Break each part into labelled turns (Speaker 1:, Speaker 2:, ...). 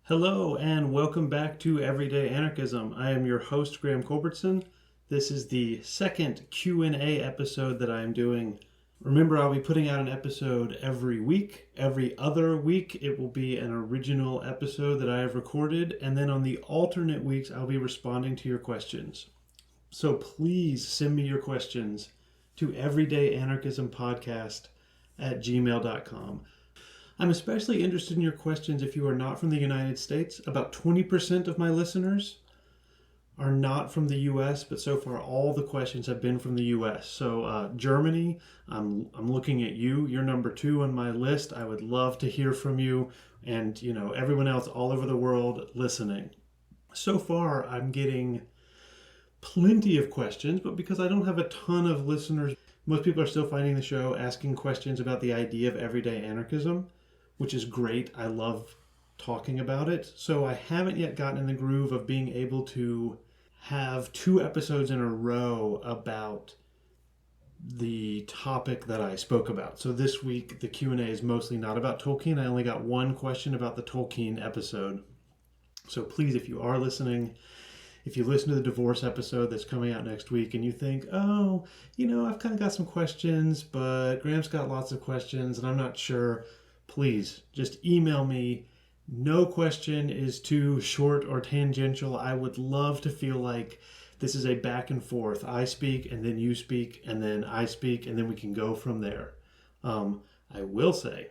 Speaker 1: Hello and welcome back to Everyday Anarchism. I am your host, Graham Culbertson. This is the second Q&A episode that I am doing. Remember, I'll be putting out an episode every week. Every other week, it will be an original episode that I have recorded, and then on the alternate weeks, I'll be responding to your questions. So please send me your questions to everydayanarchismpodcast@gmail.com. I'm especially interested in your questions if you are not from the United States. About 20% of my listeners are not from the US, but so far all the questions have been from the US. So Germany, I'm looking at you. You're number 2 on my list. I would love to hear from you and everyone else all over the world listening. So far I'm getting plenty of questions, but because I don't have a ton of listeners, most people are still finding the show asking questions about the idea of everyday anarchism, which is great. I love talking about it. So I haven't yet gotten in the groove of being able to have 2 episodes in a row about the topic that I spoke about. So this week, the Q&A is mostly not about Tolkien. I only got one question about the Tolkien episode. So please, if you are listening, if you listen to the divorce episode that's coming out next week and you think, I've kind of got some questions, but Graham's got lots of questions and I'm not sure, please just email me. No question is too short or tangential. I would love to feel like this is a back and forth. I speak and then you speak and then I speak and then we can go from there. I will say,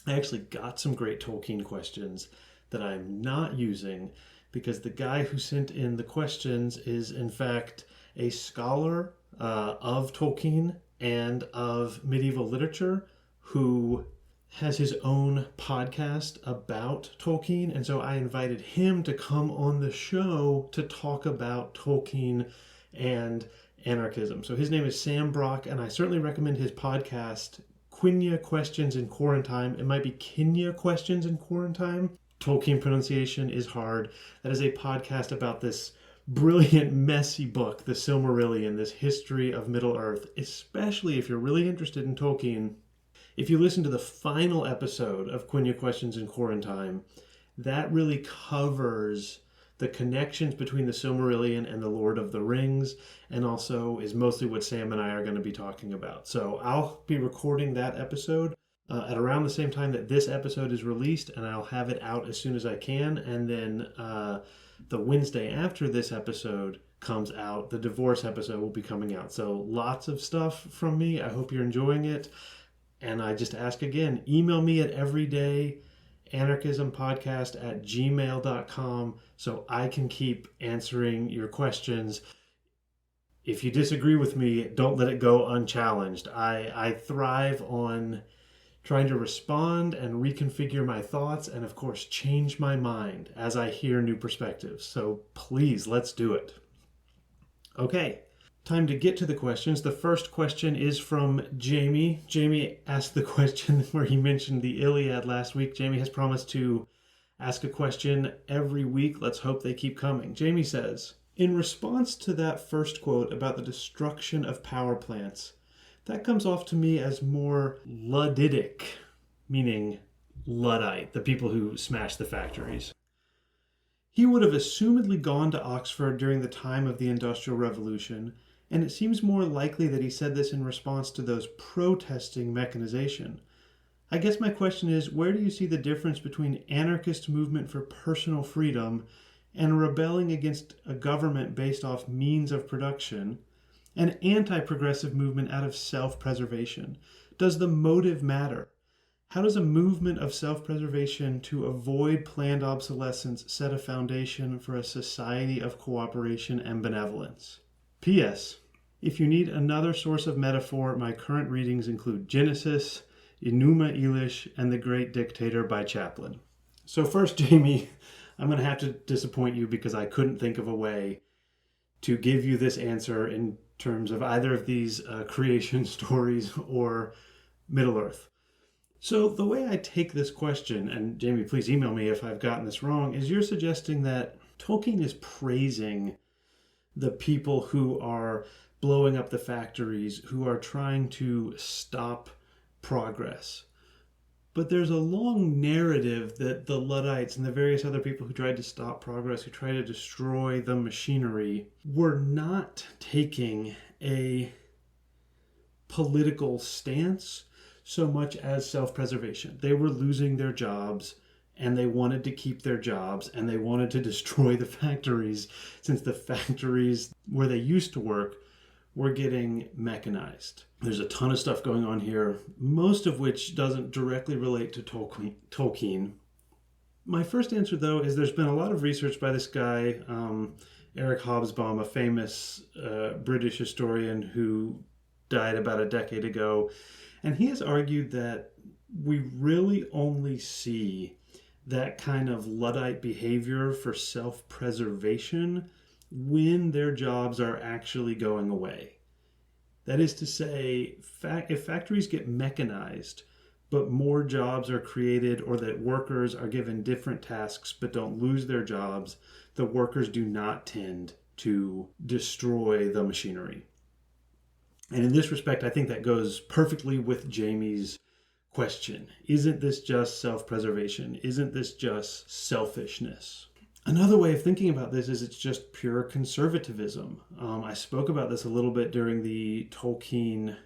Speaker 1: I actually got some great Tolkien questions that I'm not using because the guy who sent in the questions is in fact a scholar of Tolkien and of medieval literature who has his own podcast about Tolkien, and so I invited him to come on the show to talk about Tolkien and anarchism. So his name is Sam Brock, and I certainly recommend his podcast, Quenya Questions in Quarantine. It might be Kenya Questions in Quarantine. Tolkien pronunciation is hard. That is a podcast about this brilliant, messy book, The Silmarillion, this history of Middle-earth, especially if you're really interested in Tolkien. If you listen to the final episode of Quenya Questions in Quarantine, that really covers the connections between the Silmarillion and the Lord of the Rings, and also is mostly what Sam and I are going to be talking about. So I'll be recording that episode at around the same time that this episode is released, and I'll have it out as soon as I can. And then the Wednesday after this episode comes out, the divorce episode will be coming out. So lots of stuff from me. I hope you're enjoying it. And I just ask again, email me at everydayanarchismpodcast@gmail.com so I can keep answering your questions. If you disagree with me, don't let it go unchallenged. I thrive on trying to respond and reconfigure my thoughts and, of course, change my mind as I hear new perspectives. So please, let's do it. Okay. Time to get to the questions. The first question is from Jamie. Jamie asked the question where he mentioned the Iliad last week. Jamie has promised to ask a question every week. Let's hope they keep coming. Jamie says, in response to that first quote about the destruction of power plants, that comes off to me as more Ludditic, meaning Luddite, the people who smashed the factories. He would have assumedly gone to Oxford during the time of the Industrial Revolution, and it seems more likely that he said this in response to those protesting mechanization. I guess my question is, where do you see the difference between anarchist movement for personal freedom and rebelling against a government based off means of production, and anti-progressive movement out of self-preservation? Does the motive matter? How does a movement of self-preservation to avoid planned obsolescence set a foundation for a society of cooperation and benevolence? P.S. If you need another source of metaphor, my current readings include Genesis, Enuma Elish, and The Great Dictator by Chaplin. So first, Jamie, I'm going to have to disappoint you because I couldn't think of a way to give you this answer in terms of either of these creation stories or Middle-earth. So the way I take this question, and Jamie, please email me if I've gotten this wrong, is you're suggesting that Tolkien is praising the people who are blowing up the factories, who are trying to stop progress. But there's a long narrative that the Luddites and the various other people who tried to stop progress, who tried to destroy the machinery, were not taking a political stance so much as self-preservation. They were losing their jobs, and they wanted to keep their jobs, and they wanted to destroy the factories, since the factories where they used to work were getting mechanized. There's a ton of stuff going on here, most of which doesn't directly relate to Tolkien. My first answer, though, is there's been a lot of research by this guy, Eric Hobsbawm, a famous British historian who died about a decade ago, and he has argued that we really only see that kind of Luddite behavior for self-preservation when their jobs are actually going away. That is to say, if factories get mechanized, but more jobs are created, or that workers are given different tasks but don't lose their jobs, the workers do not tend to destroy the machinery. And in this respect, I think that goes perfectly with Jamie's question. Isn't this just self-preservation? Isn't this just selfishness? Another way of thinking about this is it's just pure conservatism. I spoke about this a little bit during the Tolkien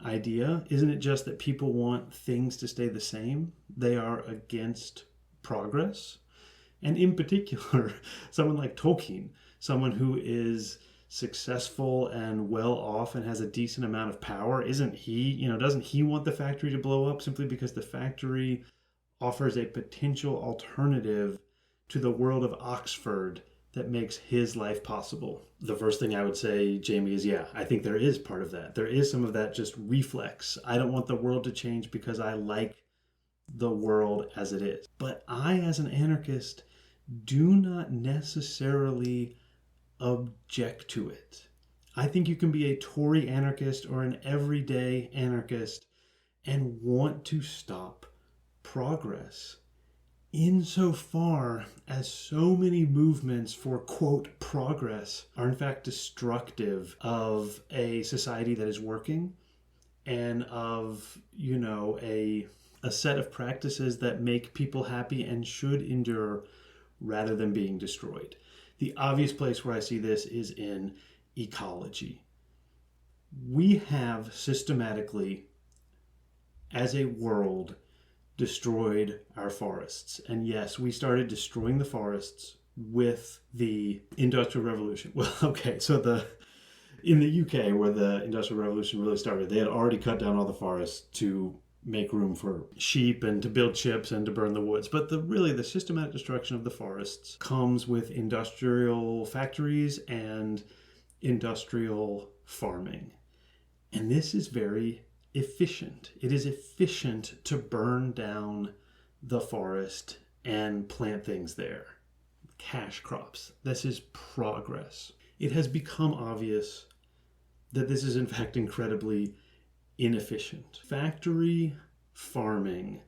Speaker 1: idea. Isn't it just that people want things to stay the same? They are against progress. And in particular, someone like Tolkien, someone who is successful and well off and has a decent amount of power, doesn't he want the factory to blow up simply because the factory offers a potential alternative to the world of Oxford that makes his life possible? The first thing I would say, Jamie, is I think there is part of that. There is some of that just reflex. I don't want the world to change because I like the world as it is. But I, as an anarchist, do not necessarily object to it. I think you can be a Tory anarchist or an everyday anarchist and want to stop progress, insofar as so many movements for, quote, progress are in fact destructive of a society that is working and of, a set of practices that make people happy and should endure rather than being destroyed. The obvious place where I see this is in ecology. We have systematically, as a world, destroyed our forests. And yes, we started destroying the forests with the Industrial Revolution. Well, okay, so in the UK, where the Industrial Revolution really started, they had already cut down all the forests to make room for sheep and to build ships and to burn the woods. But the systematic destruction of the forests comes with industrial factories and industrial farming. And this is very efficient. It is efficient to burn down the forest and plant things there. Cash crops. This is progress. It has become obvious that this is in fact incredibly inefficient. Factory farming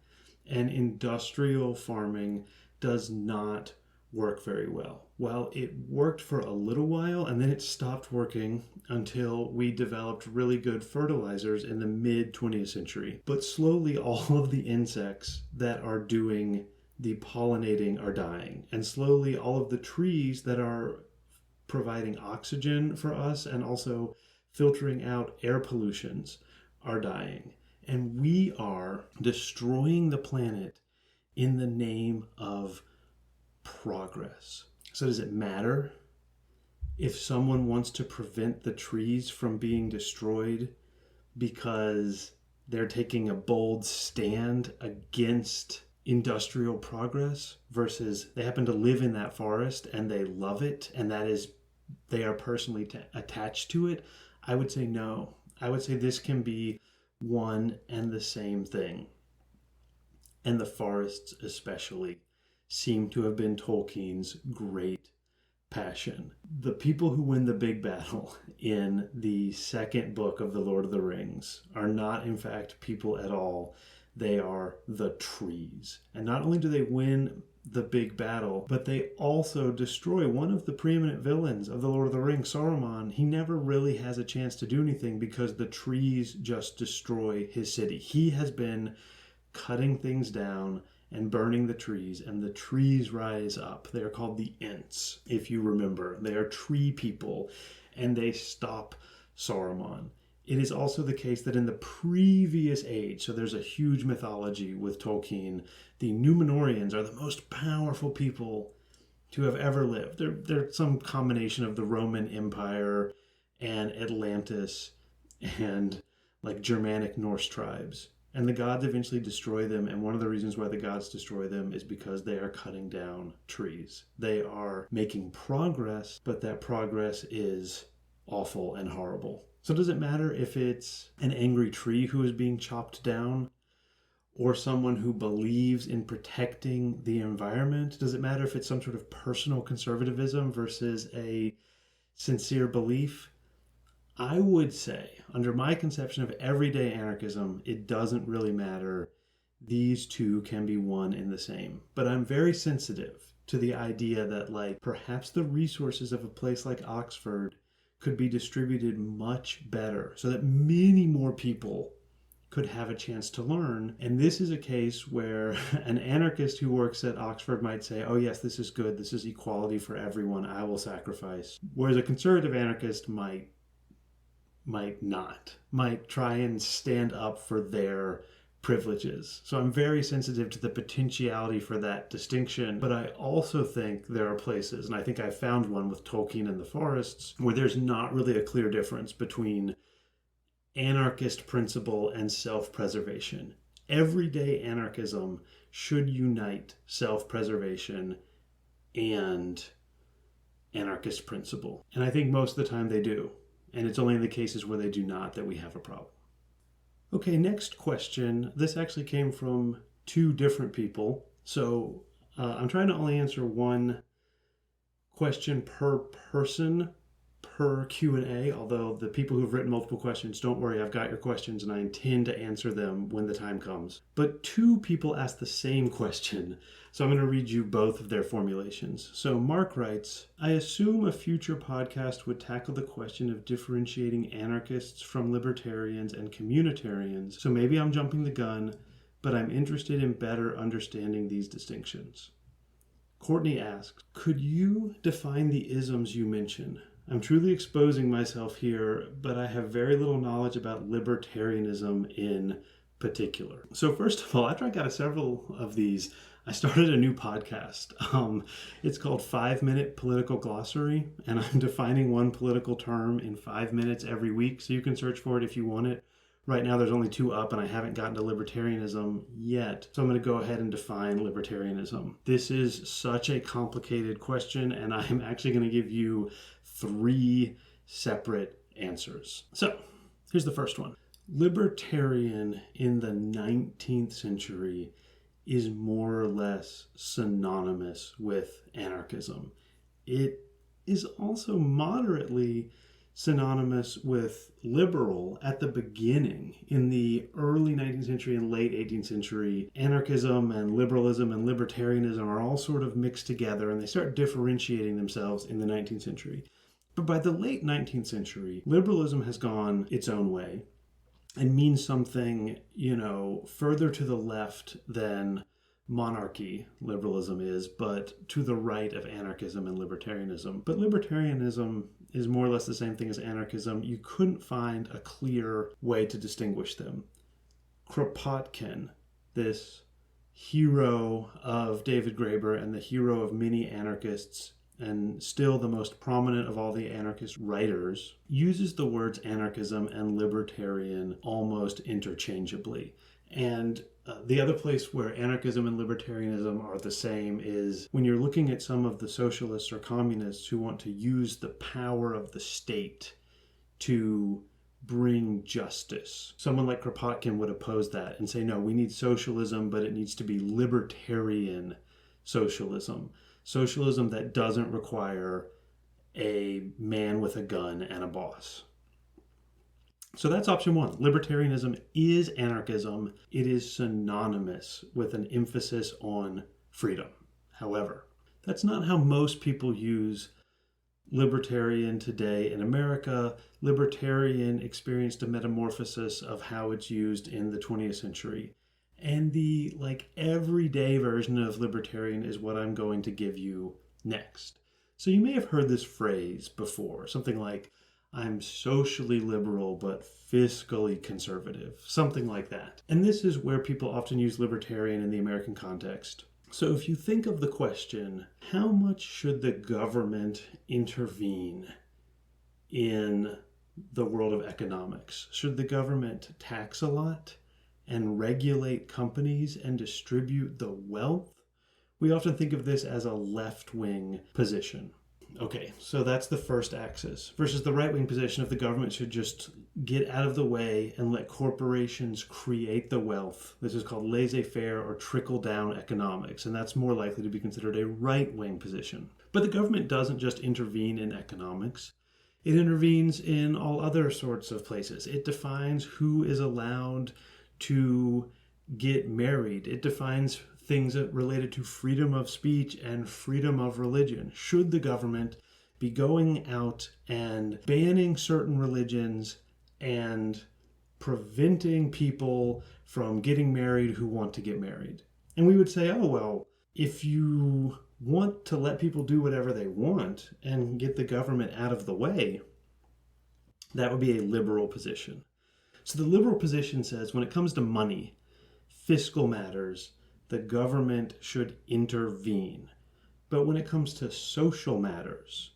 Speaker 1: and industrial farming does not work very well. Well, it worked for a little while, and then it stopped working until we developed really good fertilizers in the mid-20th century. But slowly, all of the insects that are doing the pollinating are dying. And slowly, all of the trees that are providing oxygen for us and also filtering out air pollutions are dying. And we are destroying the planet in the name of progress. So does it matter if someone wants to prevent the trees from being destroyed because they're taking a bold stand against industrial progress, versus they happen to live in that forest and they love it and they are personally attached to it? I would say no. I would say this can be one and the same thing. And the forests especially seem to have been Tolkien's great passion. The people who win the big battle in the second book of The Lord of the Rings are not, in fact, people at all. They are the trees. And not only do they win the big battle, but they also destroy one of the preeminent villains of The Lord of the Rings, Saruman. He never really has a chance to do anything because the trees just destroy his city. He has been cutting things down and burning the trees, and the trees rise up. They are called the Ents, if you remember. They are tree people, and they stop Saruman. It is also the case that in the previous age, so there's a huge mythology with Tolkien, the Númenóreans are the most powerful people to have ever lived. They're some combination of the Roman Empire and Atlantis and like Germanic Norse tribes. And the gods eventually destroy them, and one of the reasons why the gods destroy them is because they are cutting down trees. They are making progress, but that progress is awful and horrible. So does it matter if it's an angry tree who is being chopped down or someone who believes in protecting the environment? Does it matter if it's some sort of personal conservatism versus a sincere belief? I would say, under my conception of everyday anarchism, it doesn't really matter. These two can be one and the same. But I'm very sensitive to the idea that, like, perhaps the resources of a place like Oxford could be distributed much better so that many more people could have a chance to learn. And this is a case where an anarchist who works at Oxford might say, oh yes, this is good, this is equality for everyone, I will sacrifice. Whereas a conservative anarchist might try and stand up for their privileges. So I'm very sensitive to the potentiality for that distinction, but I also think there are places, and I think I found one with Tolkien and the forests, where there's not really a clear difference between anarchist principle and self-preservation. Everyday anarchism should unite self-preservation and anarchist principle. And I think most of the time they do. And it's only in the cases where they do not that we have a problem. Okay, next question. This actually came from two different people. So I'm trying to only answer one question per person per Q&A, although the people who've written multiple questions, don't worry, I've got your questions and I intend to answer them when the time comes. But two people asked the same question, so I'm going to read you both of their formulations. So Mark writes, I assume a future podcast would tackle the question of differentiating anarchists from libertarians and communitarians, so maybe I'm jumping the gun, but I'm interested in better understanding these distinctions. Courtney asks, could you define the isms you mention? I'm truly exposing myself here, but I have very little knowledge about libertarianism in particular. So first of all, after I got several of these, I started a new podcast. It's called 5 Minute Political Glossary, and I'm defining one political term in 5 minutes every week, so you can search for it if you want it. Right now there's only 2 up, and I haven't gotten to libertarianism yet, so I'm going to go ahead and define libertarianism. This is such a complicated question, and I'm actually going to give you 3 separate answers. So, here's the first one. Libertarian in the 19th century is more or less synonymous with anarchism. It is also moderately synonymous with liberal at the beginning. In the early 19th century and late 18th century, anarchism and liberalism and libertarianism are all sort of mixed together, and they start differentiating themselves in the 19th century. But by the late 19th century, liberalism has gone its own way and means something, further to the left than monarchy liberalism is, but to the right of anarchism and libertarianism. But libertarianism is more or less the same thing as anarchism. You couldn't find a clear way to distinguish them. Kropotkin, this hero of David Graeber and the hero of many anarchists, and still the most prominent of all the anarchist writers, uses the words anarchism and libertarian almost interchangeably. And the other place where anarchism and libertarianism are the same is when you're looking at some of the socialists or communists who want to use the power of the state to bring justice. Someone like Kropotkin would oppose that and say, no, we need socialism, but it needs to be libertarian socialism. Socialism that doesn't require a man with a gun and a boss. So that's option 1. Libertarianism is anarchism. It is synonymous with an emphasis on freedom. However, that's not how most people use libertarian today in America. Libertarian experienced a metamorphosis of how it's used in the 20th century. And the everyday version of libertarian is what I'm going to give you next. So you may have heard this phrase before, something like, I'm socially liberal but fiscally conservative, something like that. And this is where people often use libertarian in the American context. So if you think of the question, how much should the government intervene in the world of economics? Should the government tax a lot and regulate companies and distribute the wealth? We often think of this as a left-wing position. Okay, so that's the first axis. Versus the right-wing position of the government should just get out of the way and let corporations create the wealth. This is called laissez-faire or trickle-down economics, and that's more likely to be considered a right-wing position. But the government doesn't just intervene in economics. It intervenes in all other sorts of places. It defines who is allowed to get married. It defines things related to freedom of speech and freedom of religion. Should the government be going out and banning certain religions and preventing people from getting married who want to get married? And we would say, oh, well, if you want to let people do whatever they want and get the government out of the way, that would be a liberal position. So the liberal position says when it comes to money, fiscal matters, the government should intervene. But when it comes to social matters,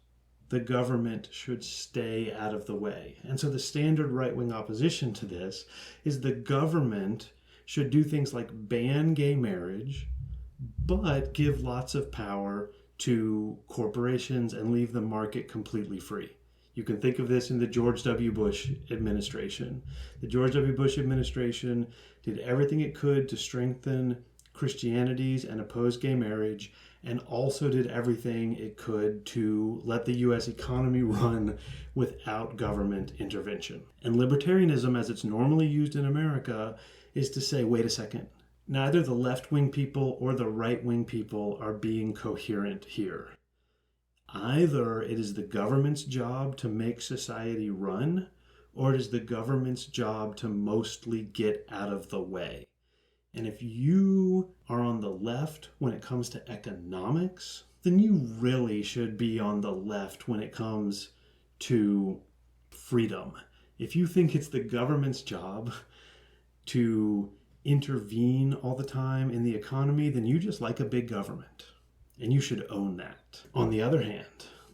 Speaker 1: the government should stay out of the way. And so the standard right-wing opposition to this is the government should do things like ban gay marriage, but give lots of power to corporations and leave the market completely free. You can think of this in the George W. Bush administration. The George W. Bush administration did everything it could to strengthen Christianities and oppose gay marriage, and also did everything it could to let the U.S. economy run without government intervention. And libertarianism, as it's normally used in America, is to say, wait a second, neither the left-wing people or the right-wing people are being coherent here. Either it is the government's job to make society run, or it is the government's job to mostly get out of the way. And if you are on the left when it comes to economics, then you really should be on the left when it comes to freedom. If you think it's the government's job to intervene all the time in the economy, then you just like a big government. And you should own that. On the other hand,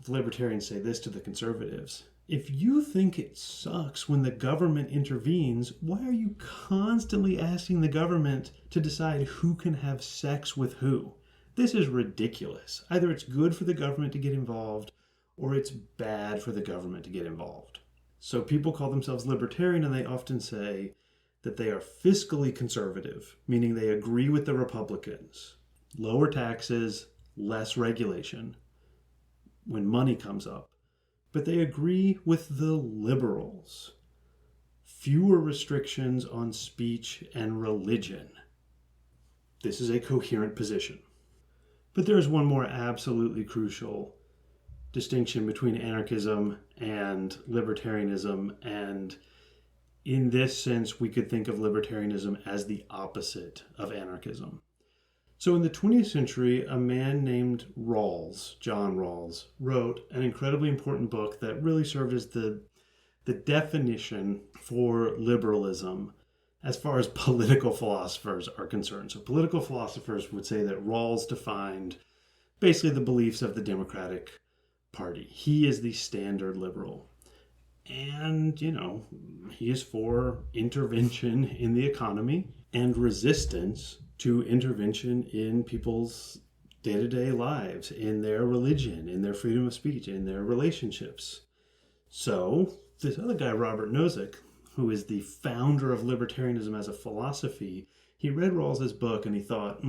Speaker 1: the libertarians say this to the conservatives. If you think it sucks when the government intervenes, why are you constantly asking the government to decide who can have sex with who? This is ridiculous. Either it's good for the government to get involved, or it's bad for the government to get involved. So people call themselves libertarian, and they often say that they are fiscally conservative, meaning they agree with the Republicans. Lower taxes, less regulation when money comes up. But they agree with the liberals. Fewer restrictions on speech and religion. This is a coherent position. But there is one more absolutely crucial distinction between anarchism and libertarianism, and in this sense, we could think of libertarianism as the opposite of anarchism. So in the 20th century, a man named Rawls, John Rawls, wrote an incredibly important book that really served as the definition for liberalism as far as political philosophers are concerned. So political philosophers would say that Rawls defined basically the beliefs of the Democratic Party. He is the standard liberal. And, he is for intervention in the economy and resistance to intervention in people's day-to-day lives, in their religion, in their freedom of speech, in their relationships. So this other guy, Robert Nozick, who is the founder of libertarianism as a philosophy, he read Rawls's book and he thought,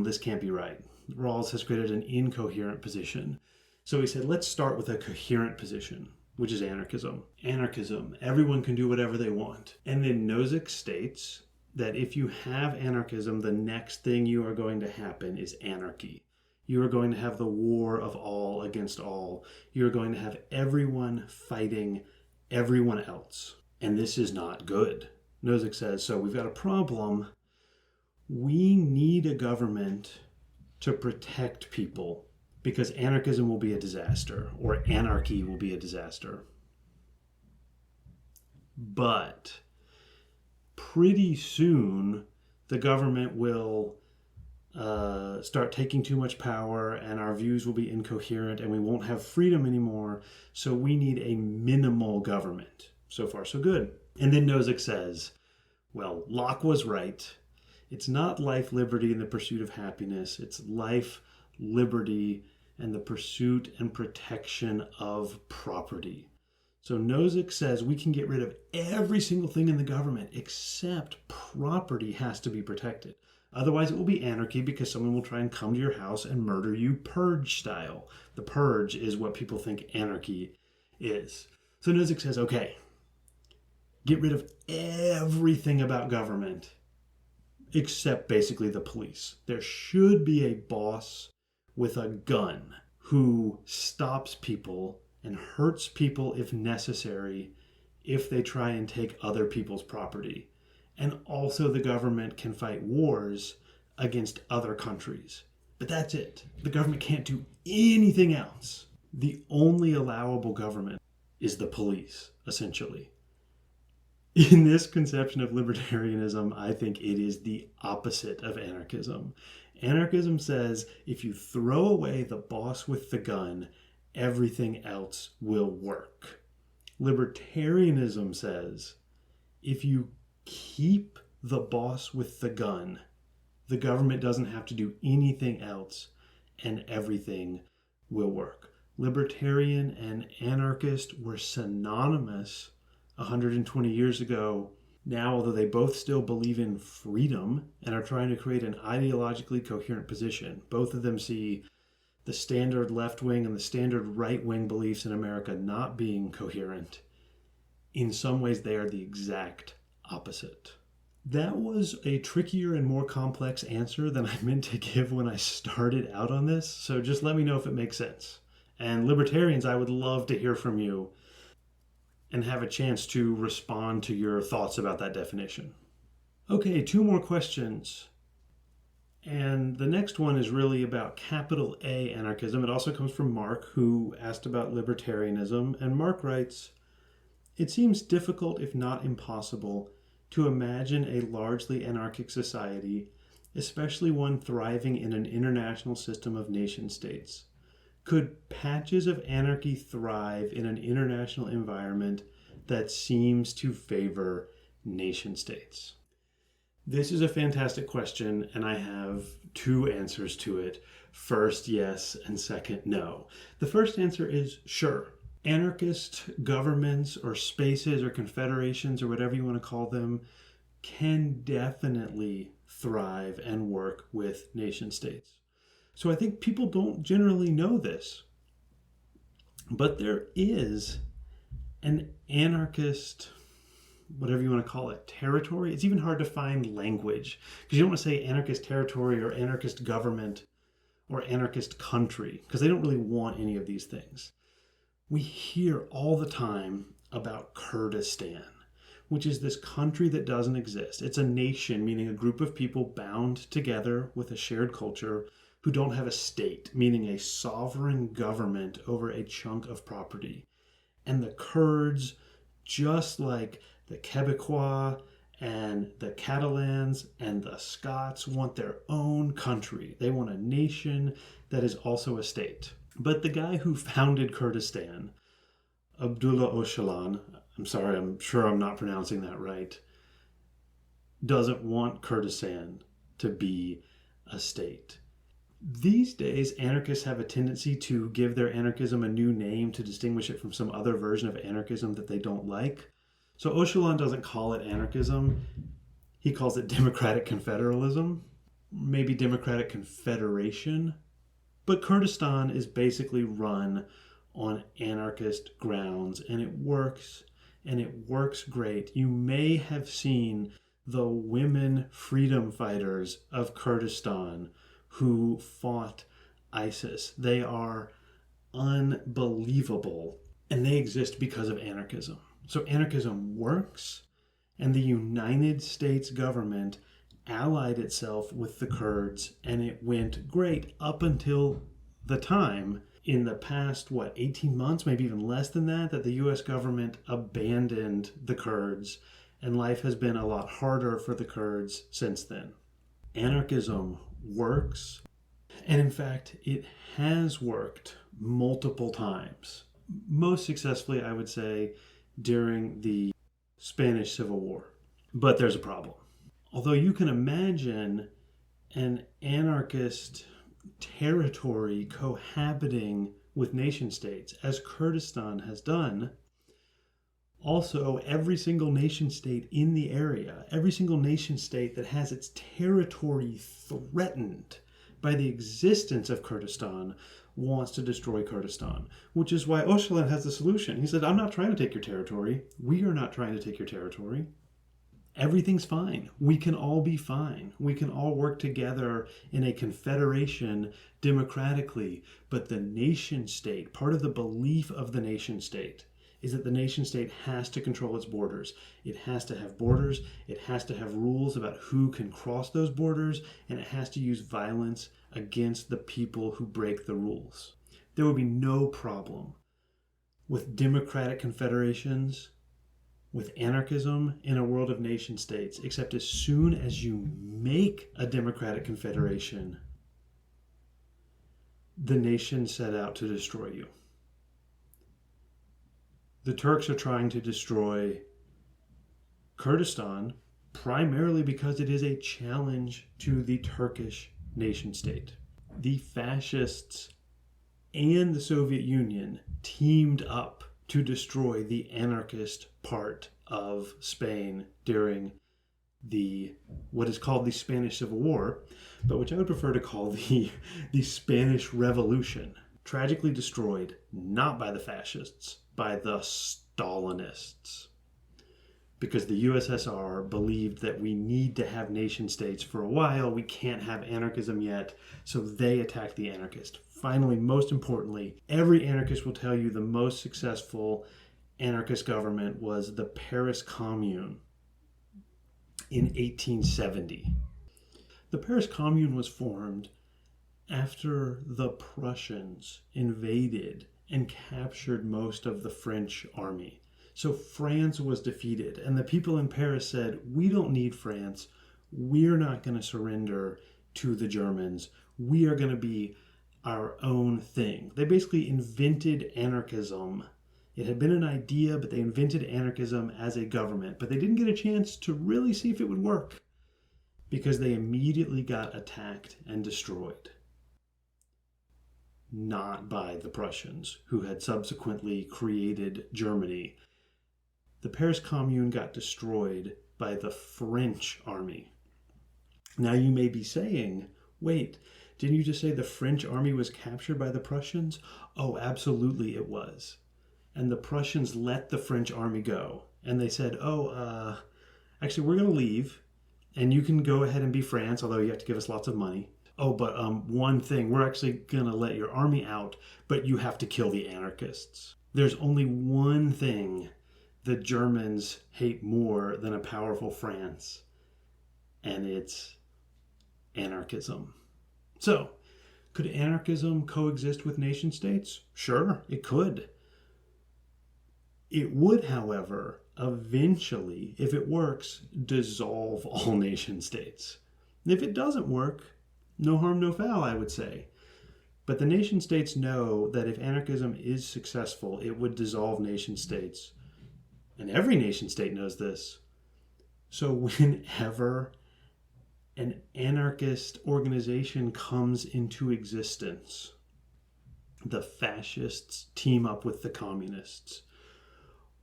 Speaker 1: this can't be right. Rawls has created an incoherent position. So he said, let's start with a coherent position, which is anarchism. Anarchism, everyone can do whatever they want. And then Nozick states that if you have anarchism, the next thing you are going to happen is anarchy. You are going to have the war of all against all. You're going to have everyone fighting everyone else. And this is not good. Nozick says, so we've got a problem We need a government to protect people because anarchism will be a disaster, or anarchy will be a disaster. But pretty soon, the government will start taking too much power, and our views will be incoherent, and we won't have freedom anymore. So we need a minimal government. So far, so good. And then Nozick says, well, Locke was right. It's not life, liberty, and the pursuit of happiness. It's life, liberty, and the pursuit and protection of property. So Nozick says we can get rid of every single thing in the government except property has to be protected. Otherwise, it will be anarchy because someone will try and come to your house and murder you purge style. The purge is what people think anarchy is. So Nozick says, okay, get rid of everything about government except basically the police. There should be a boss with a gun who stops people and hurts people if necessary if they try and take other people's property. And also the government can fight wars against other countries. But that's it. The government can't do anything else. The only allowable government is the police, essentially. In this conception of libertarianism, I think it is the opposite of anarchism. Anarchism says if you throw away the boss with the gun, everything else will work. Libertarianism says if you keep the boss with the gun, the government doesn't have to do anything else and everything will work. Libertarian and anarchist were synonymous 120 years ago. Now, although they both still believe in freedom and are trying to create an ideologically coherent position, both of them see the standard left-wing and the standard right-wing beliefs in America not being coherent. In some ways, they are the exact opposite. That was a trickier and more complex answer than I meant to give when I started out on this, so just let me know if it makes sense. And libertarians, I would love to hear from you and have a chance to respond to your thoughts about that definition. Okay, 2 more questions. And the next one is really about capital A anarchism. It also comes from Mark, who asked about libertarianism. And Mark writes, it seems difficult, if not impossible, to imagine a largely anarchic society, especially one thriving in an international system of nation states. Could patches of anarchy thrive in an international environment that seems to favor nation states? This is a fantastic question, and I have 2 answers to it. First, yes, and second, no. The first answer is sure. Anarchist governments or spaces or confederations or whatever you want to call them can definitely thrive and work with nation states. So I think people don't generally know this, but there is an anarchist, whatever you want to call it, territory. It's even hard to find language because you don't want to say anarchist territory or anarchist government or anarchist country because they don't really want any of these things. We hear all the time about Kurdistan, which is this country that doesn't exist. It's a nation, meaning a group of people bound together with a shared culture who don't have a state, meaning a sovereign government over a chunk of property. And the Kurds, just like the Quebecois and the Catalans and the Scots, want their own country. They want a nation that is also a state. But the guy who founded Kurdistan, Abdullah Öcalan, I'm sorry, I'm sure I'm not pronouncing that right, doesn't want Kurdistan to be a state. These days, anarchists have a tendency to give their anarchism a new name to distinguish it from some other version of anarchism that they don't like. So Öcalan doesn't call it anarchism. He calls it democratic confederalism, maybe democratic confederation. But Kurdistan is basically run on anarchist grounds, and it works great. You may have seen the women freedom fighters of Kurdistan who fought ISIS. They are unbelievable, and they exist because of anarchism. So anarchism works, and the United States government allied itself with the Kurds, and it went great up until the time in the past, 18 months, maybe even less than that, that the US government abandoned the Kurds, and life has been a lot harder for the Kurds since then. Anarchism works, and in fact, it has worked multiple times. Most successfully, I would say, during the Spanish Civil War. But there's a problem. Although you can imagine an anarchist territory cohabiting with nation states, as Kurdistan has done, also every single nation state in the area, every single nation state that has its territory threatened by the existence of Kurdistan wants to destroy Kurdistan, which is why Öcalan has the solution. He said, I'm not trying to take your territory. We are not trying to take your territory. Everything's fine. We can all be fine. We can all work together in a confederation democratically. But the nation state, part of the belief of the nation state, is that the nation state has to control its borders. It has to have borders. It has to have rules about who can cross those borders, and it has to use violence against the people who break the rules. There would be no problem with democratic confederations, with anarchism in a world of nation states, except as soon as you make a democratic confederation, the nations set out to destroy you. The Turks are trying to destroy Kurdistan primarily because it is a challenge to the Turkish nation state. The fascists and the Soviet Union teamed up to destroy the anarchist part of Spain during what is called the Spanish Civil War, but which I would prefer to call the Spanish Revolution. Tragically destroyed, not by the fascists, by the Stalinists. Because the USSR believed that we need to have nation states for a while, we can't have anarchism yet, so they attacked the anarchist. Finally, most importantly, every anarchist will tell you the most successful anarchist government was the Paris Commune in 1870. The Paris Commune was formed after the Prussians invaded and captured most of the French army. So France was defeated, and the people in Paris said, we don't need France. We're not going to surrender to the Germans. We are going to be our own thing. They basically invented anarchism. It had been an idea, but they invented anarchism as a government. But they didn't get a chance to really see if it would work because they immediately got attacked and destroyed. Not by the Prussians, who had subsequently created Germany. The Paris Commune got destroyed by the French army. Now you may be saying, wait, didn't you just say the French army was captured by the Prussians? Oh, absolutely it was. And the Prussians let the French army go. And they said, actually we're going to leave, and you can go ahead and be France, although you have to give us lots of money. Oh, but one thing, we're actually going to let your army out, but you have to kill the anarchists. There's only one thing the Germans hate more than a powerful France, and it's anarchism. So, could anarchism coexist with nation states? Sure, it could. It would, however, eventually, if it works, dissolve all nation states. And if it doesn't work, no harm, no foul, I would say. But the nation states know that if anarchism is successful, it would dissolve nation states. And every nation state knows this. So whenever an anarchist organization comes into existence, the fascists team up with the communists,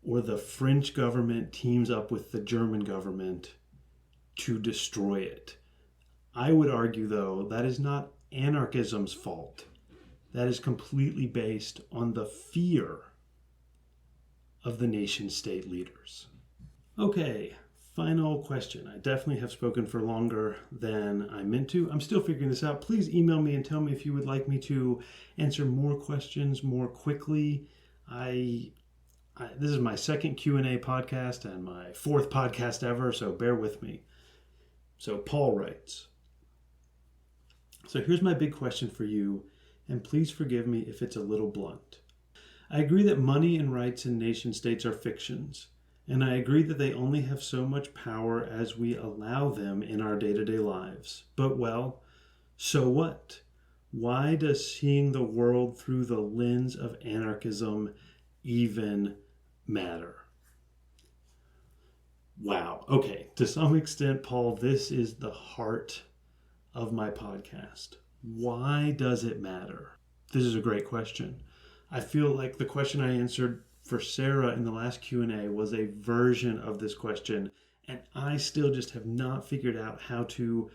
Speaker 1: or the French government teams up with the German government to destroy it. I would argue, though, that is not anarchism's fault. That is completely based on the fear of the nation-state leaders. Okay, final question. I definitely have spoken for longer than I meant to. I'm still figuring this out. Please email me and tell me if you would like me to answer more questions more quickly. This is my second Q&A podcast and my fourth podcast ever, so bear with me. So Paul writes, so here's my big question for you, and please forgive me if it's a little blunt. I agree that money and rights and nation states are fictions, and I agree that they only have so much power as we allow them in our day-to-day lives. But well, so what? Why does seeing the world through the lens of anarchism even matter? Wow. Okay. To some extent, Paul, this is the heart of my podcast. Why does it matter? This is a great question. I feel like the question I answered for Sarah in the last Q&A was a version of this question, and I still just have not figured out how to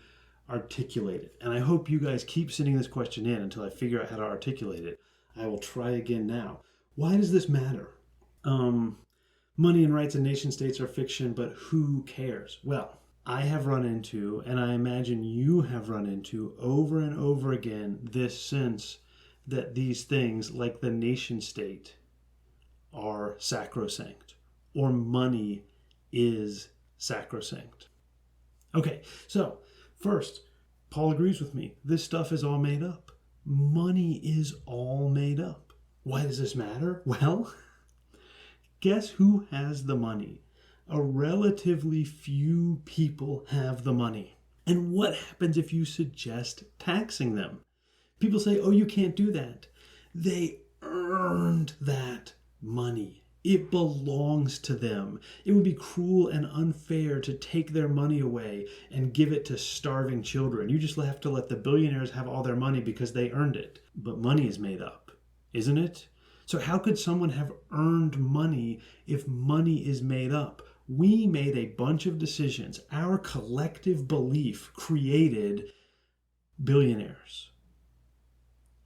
Speaker 1: articulate it. And I hope you guys keep sending this question in until I figure out how to articulate it. I will try again now. Why does this matter? Money and rights and nation states are fiction, but who cares? Well, I have run into, and I imagine you have run into over and over again, this sense that these things like the nation state are sacrosanct, or money is sacrosanct. Okay, so first, Paul agrees with me. This stuff is all made up. Money is all made up. Why does this matter? Well, guess who has the money? A relatively few people have the money. And what happens if you suggest taxing them? People say, oh, you can't do that. They earned that money. It belongs to them. It would be cruel and unfair to take their money away and give it to starving children. You just have to let the billionaires have all their money because they earned it. But money is made up, isn't it? So how could someone have earned money if money is made up? We made a bunch of decisions. Our collective belief created billionaires.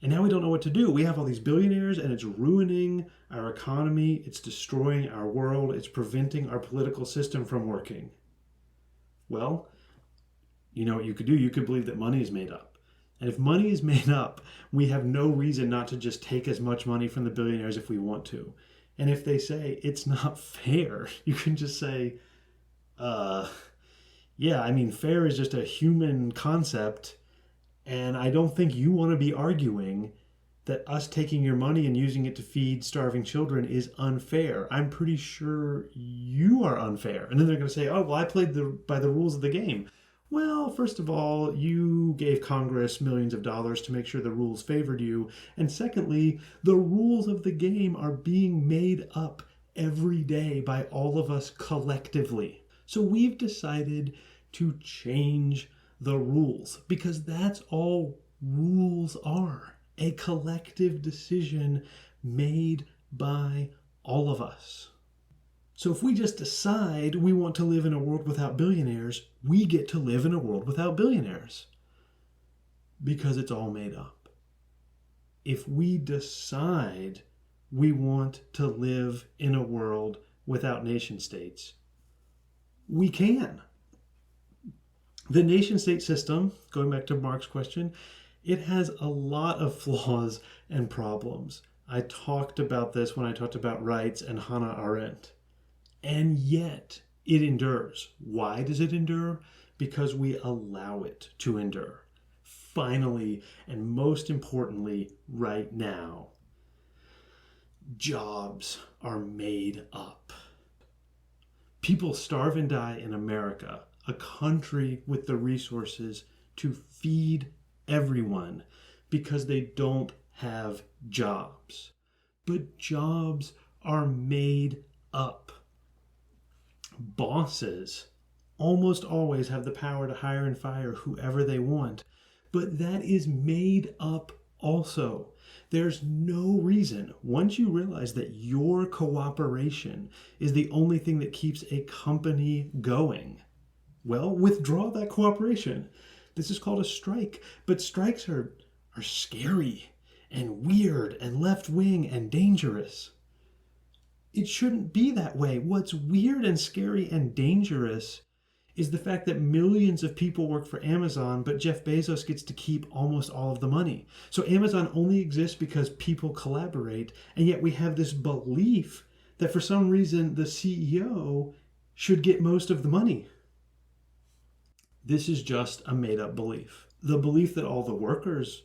Speaker 1: And now we don't know what to do. We have all these billionaires and it's ruining our economy. It's destroying our world. It's preventing our political system from working. Well, you know what you could do? You could believe that money is made up. And if money is made up, we have no reason not to just take as much money from the billionaires if we want to. And if they say it's not fair, you can just say, yeah, I mean, fair is just a human concept. And I don't think you want to be arguing that us taking your money and using it to feed starving children is unfair. I'm pretty sure you are unfair. And then they're going to say, oh, well, I played by the rules of the game. Well, first of all, you gave Congress millions of dollars to make sure the rules favored you. And secondly, the rules of the game are being made up every day by all of us collectively. So we've decided to change the rules because that's all rules are. A collective decision made by all of us. So if we just decide we want to live in a world without billionaires, we get to live in a world without billionaires because it's all made up. If we decide we want to live in a world without nation states, we can. The nation state system, going back to Mark's question, it has a lot of flaws and problems. I talked about this when I talked about rights and Hannah Arendt. And yet it endures. Why does it endure? Because we allow it to endure. Finally, and most importantly, right now, jobs are made up. People starve and die in America, a country with the resources to feed everyone, because they don't have jobs. But jobs are made up. Bosses almost always have the power to hire and fire whoever they want, but that is made up also. There's no reason, once you realize that your cooperation is the only thing that keeps a company going, well, withdraw that cooperation. This is called a strike, but strikes are scary and weird and left-wing and dangerous. It shouldn't be that way. What's weird and scary and dangerous is the fact that millions of people work for Amazon, but Jeff Bezos gets to keep almost all of the money. So Amazon only exists because people collaborate, and yet we have this belief that for some reason the CEO should get most of the money. This is just a made-up belief. The belief that all the workers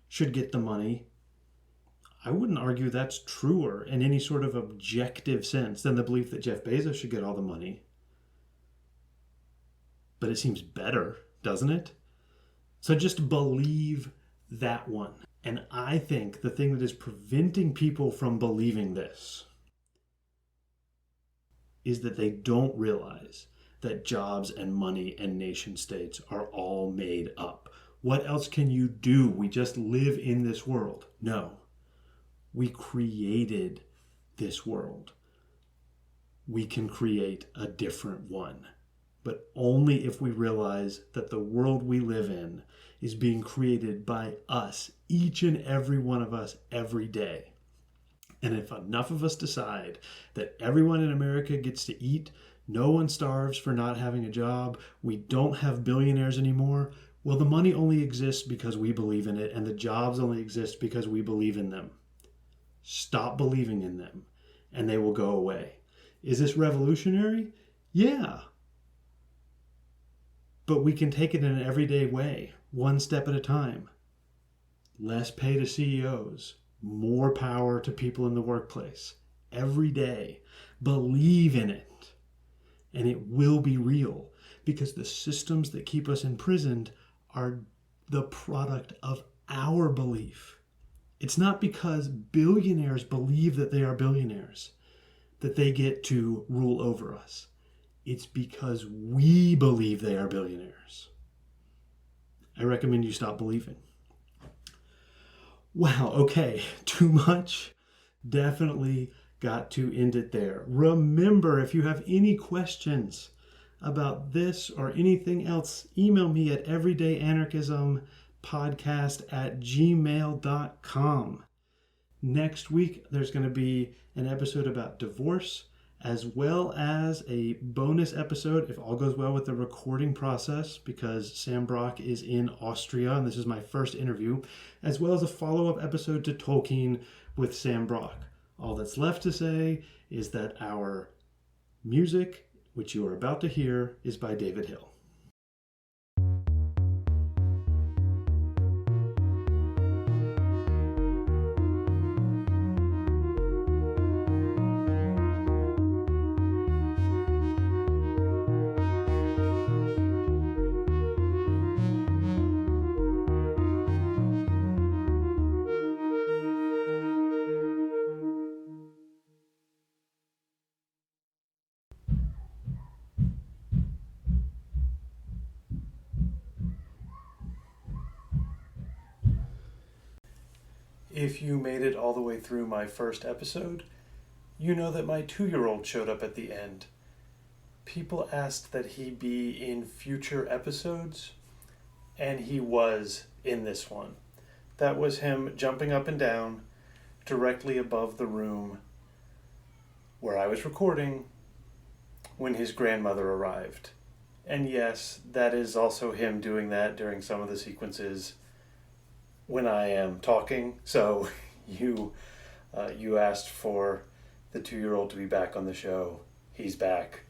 Speaker 1: should get the money, I wouldn't argue that's truer in any sort of objective sense than the belief that Jeff Bezos should get all the money. But it seems better, doesn't it? So just believe that one. And I think the thing that is preventing people from believing this is that they don't realize that jobs and money and nation states are all made up. What else can you do? We just live in this world. No, we created this world. We can create a different one, but only if we realize that the world we live in is being created by us, each and every one of us, every day. And if enough of us decide that everyone in America gets to eat, no one starves for not having a job, we don't have billionaires anymore, well, the money only exists because we believe in it, and the jobs only exist because we believe in them. Stop believing in them, and they will go away. Is this revolutionary? Yeah. But we can take it in an everyday way, one step at a time. Less pay to CEOs, more power to people in the workplace. Every day. Believe in it. And it will be real, because the systems that keep us imprisoned are the product of our belief. It's not because billionaires believe that they are billionaires that they get to rule over us. It's because we believe they are billionaires. I recommend you stop believing. Wow, okay, too much? Definitely got to end it there. Remember, if you have any questions about this or anything else, email me at everydayanarchismpodcast@gmail.com. Next week, there's going to be an episode about divorce, as well as a bonus episode, if all goes well with the recording process, because Sam Brock is in Austria, and this is my first interview, as well as a follow-up episode to Tolkien with Sam Brock. All that's left to say is that our music, which you are about to hear, is by David Hill. If you made it all the way through my first episode, you know that my 2-year-old showed up at the end. People asked that he be in future episodes, and he was in this one. That was him jumping up and down directly above the room where I was recording when his grandmother arrived. And yes, that is also him doing that during some of the sequences when I am talking. So you asked for the 2-year-old to be back on the show. He's back.